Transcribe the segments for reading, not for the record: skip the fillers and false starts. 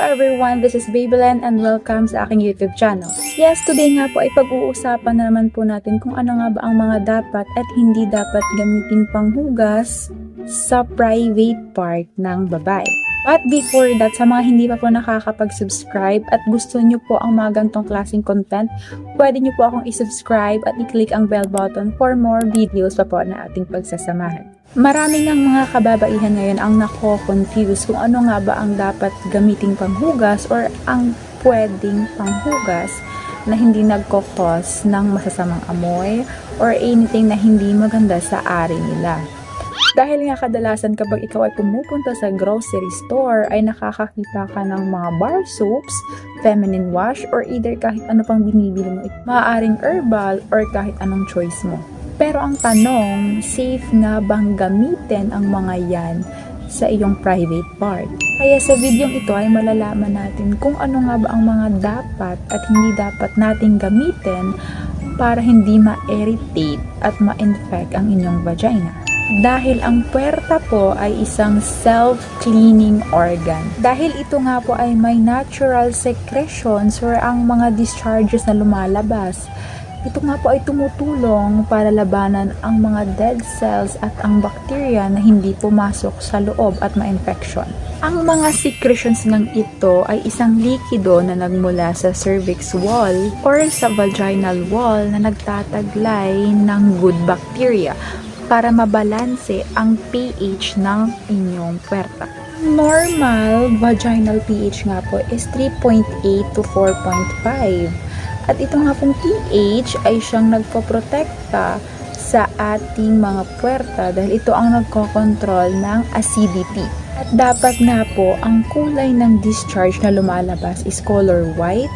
everyone, this is Babyland and welcome sa aking YouTube channel. Yes, today nga po ay pag-uusapan na naman po natin kung ano nga ba ang mga dapat at hindi dapat gamitin panghugas sa private part ng babae. But before that, sa mga hindi pa po nakakapag-subscribe at gusto nyo po ang mga ganitong klaseng content, pwede nyo po akong i-subscribe at i-click ang bell button for more videos pa po na ating pagsasamahan. Marami ng mga kababaihan ngayon ang nako-confuse kung ano nga ba ang dapat gamiting panghugas or ang pwedeng panghugas na hindi nagkakos ng masasamang amoy or anything na hindi maganda sa ari nila. Dahil nga kadalasan kapag ikaw ay pumupunta sa grocery store ay nakakakita ka ng mga bar soaps, feminine wash, or either kahit ano pang binibili mo. Maaaring herbal or kahit anong choice mo. Pero ang tanong, safe nga bang gamitin ang mga yan sa iyong private part? Kaya sa video ito ay malalaman natin kung ano nga ba ang mga dapat at hindi dapat nating gamitin para hindi ma-irritate at ma-infect ang inyong vagina. Dahil ang puwerta po ay isang self-cleaning organ. Dahil ito nga po ay may natural secretions or ang mga discharges na lumalabas. Ito nga po ay tumutulong para labanan ang mga dead cells at ang bacteria na hindi pumasok sa loob at ma-infection. Ang mga secretions ng ito ay isang likido na nagmula sa cervix wall or sa vaginal wall na nagtataglay ng good bacteria para mabalanse ang pH ng inyong puwerta. Normal vaginal pH nga po is 3.8 to 4.5. At ito nga pong pH ay siyang nagpoprotekta sa ating mga puwerta dahil ito ang nagkokontrol ng acidity. At dapat nga po ang kulay ng discharge na lumalabas is color white,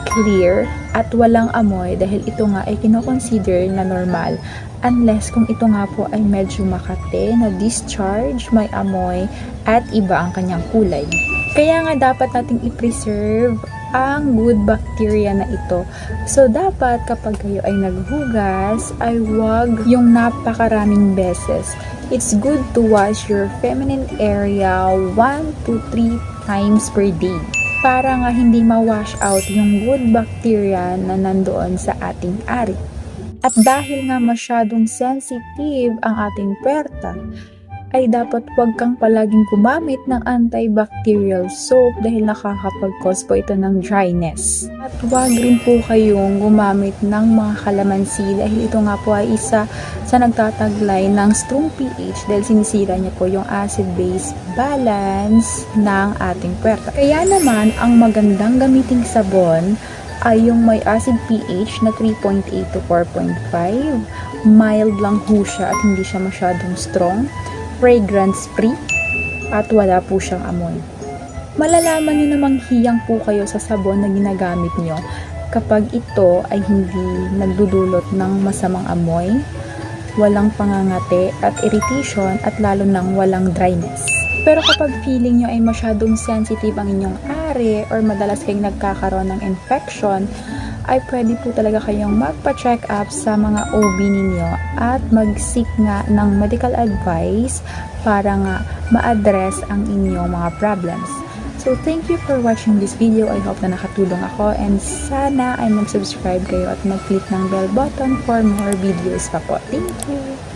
clear, at walang amoy dahil ito nga ay kinoconsider na normal unless kung ito nga po ay medyo makate na discharge, may amoy, at iba ang kanyang kulay. Kaya nga dapat nating i-preserve ang good bacteria na ito. So dapat kapag kayo ay naghugas ay huwag yung napakaraming beses. It's good to wash your feminine area 1 to 3 times per day para nga hindi ma-wash out yung good bacteria na nandoon sa ating ari. At dahil nga masyadong sensitive ang ating puwerta, ay dapat huwag kang palaging gumamit ng antibacterial soap dahil nakakapag-cause po ito ng dryness. At huwag rin po kayong gumamit ng mga kalamansi dahil ito nga po ay isa sa nagtataglay ng strong pH dahil sinisira niya po yung acid-base balance ng ating puwerta. Kaya naman, ang magandang gamiting sabon ay yung may acid pH na 3.8 to 4.5. Mild lang po siya at hindi siya masyadong strong. Fragrance free at wala po siyang amoy. Malalaman nyo namang hiyang po kayo sa sabon na ginagamit nyo kapag ito ay hindi nagdudulot ng masamang amoy, walang pangangate at irritation at lalo nang walang dryness. Pero kapag feeling nyo ay masyadong sensitive ang inyong ari or madalas kayong nagkakaroon ng infection, ay pwede po talaga kayong magpa-check up sa mga OB ninyo at mag-seek nga ng medical advice para nga ma-address ang inyong mga problems. So, thank you for watching this video. I hope na nakatulong ako and sana ay mag-subscribe kayo at mag-click ng bell button for more videos pa po. Thank you!